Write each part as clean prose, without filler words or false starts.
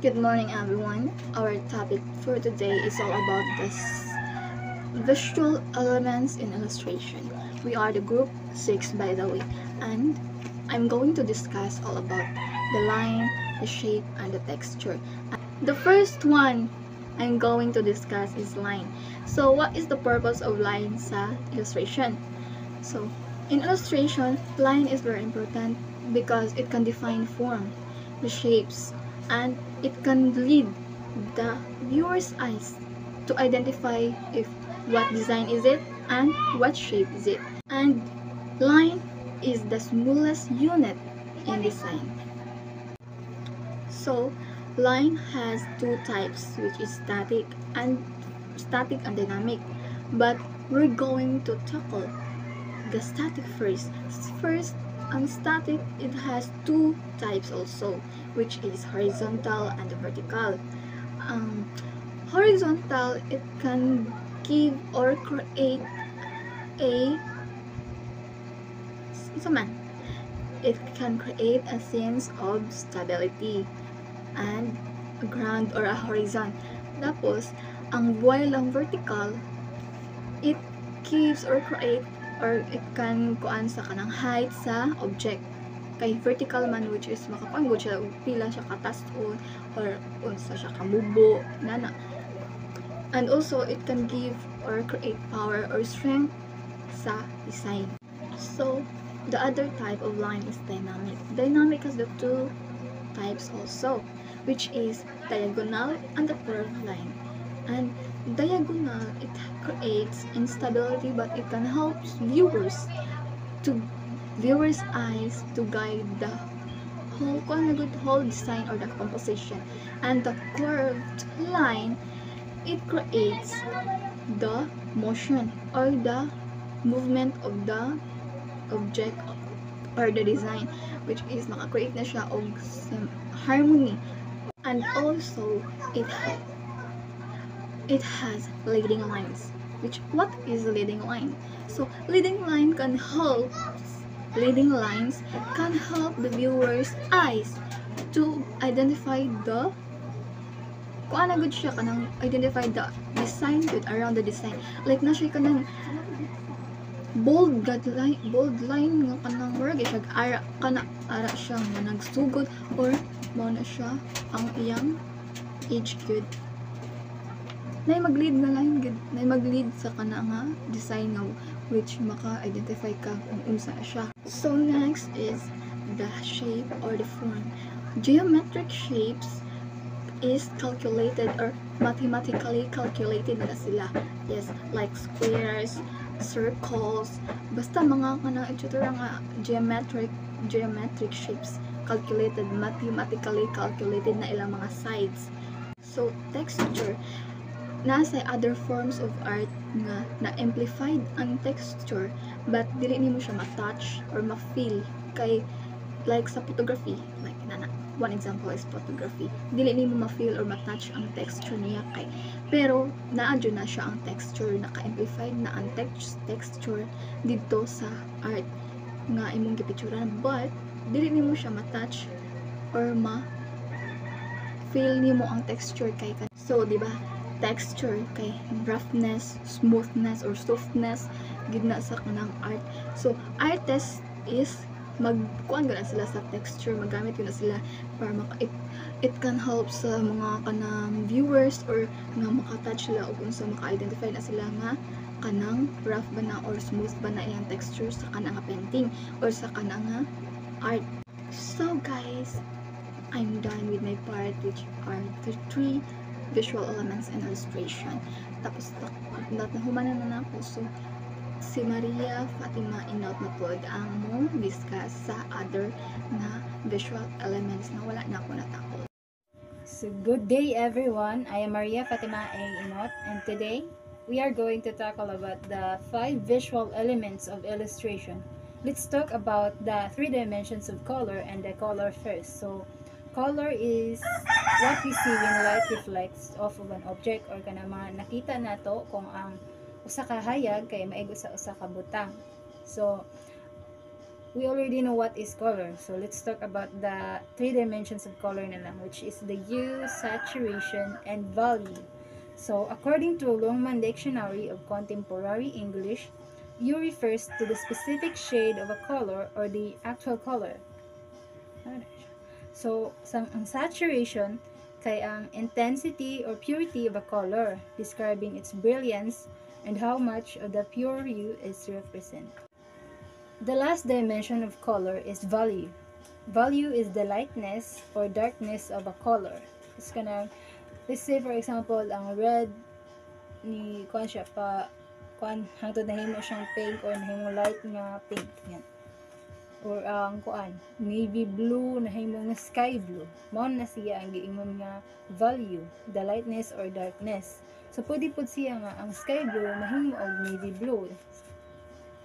Good morning, everyone. Our topic for today is all about this visual elements in illustration. We are the group 6, by the way, and I'm going to discuss all about the line, the shape, and the texture. The first one I'm going to discuss is line. So, what is the purpose of line sa illustration? So, in illustration, line is very important because it can define form, the shapes, and it can lead the viewer's eyes to identify if what design is it and what shape is it. And line is the smallest unit in design. So, line has two types, which is static and dynamic. But we're going to tackle the static first. First, on static, it has two types also, which is horizontal and vertical. Horizontal, it can give or create it can create a sense of stability and a ground or a horizon. Tapos, while ang vertical, it gives or create or it can kuan sa kanang height sa object. Kay vertical man, which is makakuan gud siya pila siya katas-on or unsa siya kamubo nana. And also it can give or create power or strength sa design. So the other type of line is dynamic. Dynamic has the two types also, which is diagonal and the curved line. And diagonal, it creates instability, but it can help viewers' eyes to guide the whole design or the composition. And the curved line, it creates the motion or the movement of the object or the design, which is maka-create na siya og harmony. And also it has leading lines. What is leading line? So leading lines can help the viewer's eyes to identify the identify the design good around the design. Like na siya kanang bold line nga kanang murag siya ara siya nga nagsugod or mao na siya ang iyang age good. Nay mag-lead sa kana nga design nga which maka-identify ka kung unsa siya. So next is the shape or the form. Geometric shapes is calculated or mathematically calculated na sila. Yes, like squares, circles, basta mga kanang itsura nga geometric shapes mathematically calculated na ilang mga sides. So texture, nasa other forms of art nga na-amplified ang texture but dili nimo siya ma-touch or ma-feel kay like sa photography, like one example is photography, dili nimo ma-feel or ma-touch ang texture niya kay pero naadyo na siya ang texture, naka-amplified na ang texture dito sa art nga imong gipicturan but dili nimo siya ma-touch or ma-feel nimo ang texture kay so di ba texture kay roughness, smoothness or softness gidna sa kanang art. So artist is magkuan gud sila sa texture, magamit yun na sila para it can help sa mga kanang viewers or nga makatouch sila o kung sa maka-identify na sila nga kanang rough ba na or smooth ba na iyang texture sa kanang painting or sa kanang art. So guys, I'm done with my part, which are the three visual elements and illustration. Tapos nahumanan na ako. So si Maria Fatima Inaut na pod ang mo discuss sa other na visual elements na wala na ako natakol. So good day everyone, I am Maria Fatima A. Inaut and today we are going to tackle about the 5 visual elements of illustration. Let's talk about the 3 dimensions of color and the color first. So color is what we see when light reflects off of an object or kanama nakita nato kung ang usa ka hayag kay maigo sa usa ka butang. So we already know what is color. So let's talk about the three dimensions of color na lang, which is the hue, saturation, and value. So according to Longman Dictionary of Contemporary English, hue refers to the specific shade of a color or the actual color. So, ang saturation kay ang intensity or purity of a color, describing its brilliance and how much of the pure hue is represented. The last dimension of color is value. Value is the lightness or darkness of a color. It's gonna, let's say for example, ang red ni kuan siya pa kuan hangtod nahimo siyang pink or nahimo light nga pink yan. Or ang kuan navy blue nahimo nga sky blue. Mao na siya ang giingon nga value, the lightness or darkness. So pwede pud siya nga ang sky blue mahimo og navy blue.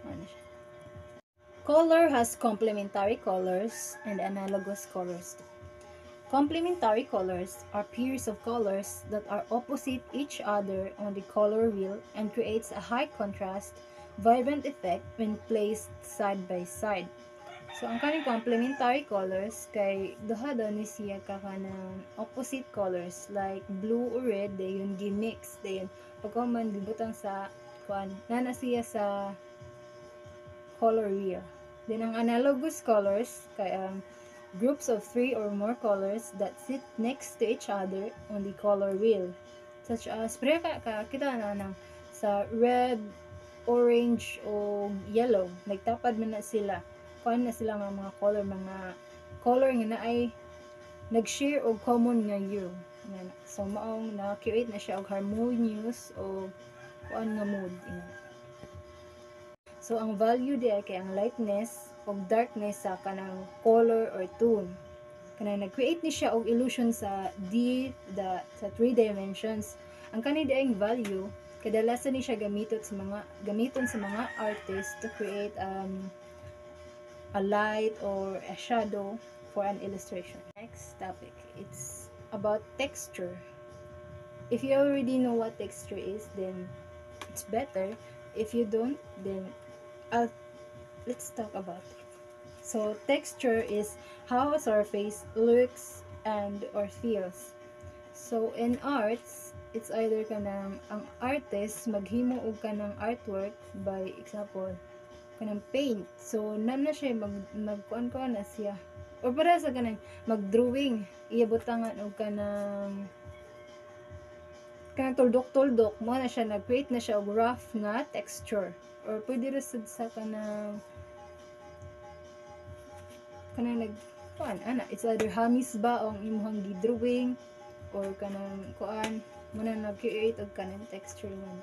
Ano siya? Color has complementary colors and analogous colors. Complementary colors are pairs of colors that are opposite each other on the color wheel and creates a high contrast, vibrant effect when placed side by side. So ang kaning complementary colors kay duha daw ni siya ka kanang opposite colors like blue or red dayon gi-mix dayon pagkaman gibutang sa kuan nana siya sa color wheel. Then ang analogous colors kay groups of 3 or more colors that sit next to each other on the color wheel, such as kita na nang sa red, orange o yellow nagtapad man na sila kuan na sila nga mga color nga na ay nag-share og common nga hue. So maong na-create na siya og harmonious o kuan nga mood. So ang value diay kay ang lightness ug darkness sa kanang color or tone. Kanang nag-create ni siya og illusion sa sa three dimensions. Ang kani diay value kadalasan ni siya gamiton sa mga artists to create a light or a shadow for an illustration. Next topic, it's about texture. If you already know what texture is, then it's better. If you don't, then let's talk about it. So texture is how a surface looks and or feels. So in arts, it's either kanang ang artist maghimo og kanang artwork, by example kanang paint. So na siya magkuan na siya or para sa kanang magdrawing iyabutangan og kanang tuldok-tuldok mo na siya nag-create na siya og rough nga texture. Or pwede rin sa kanang kuan it's either hamis ba ang imuhang gidrawing or kanang kuan mo na nag-create og kanang texture nga.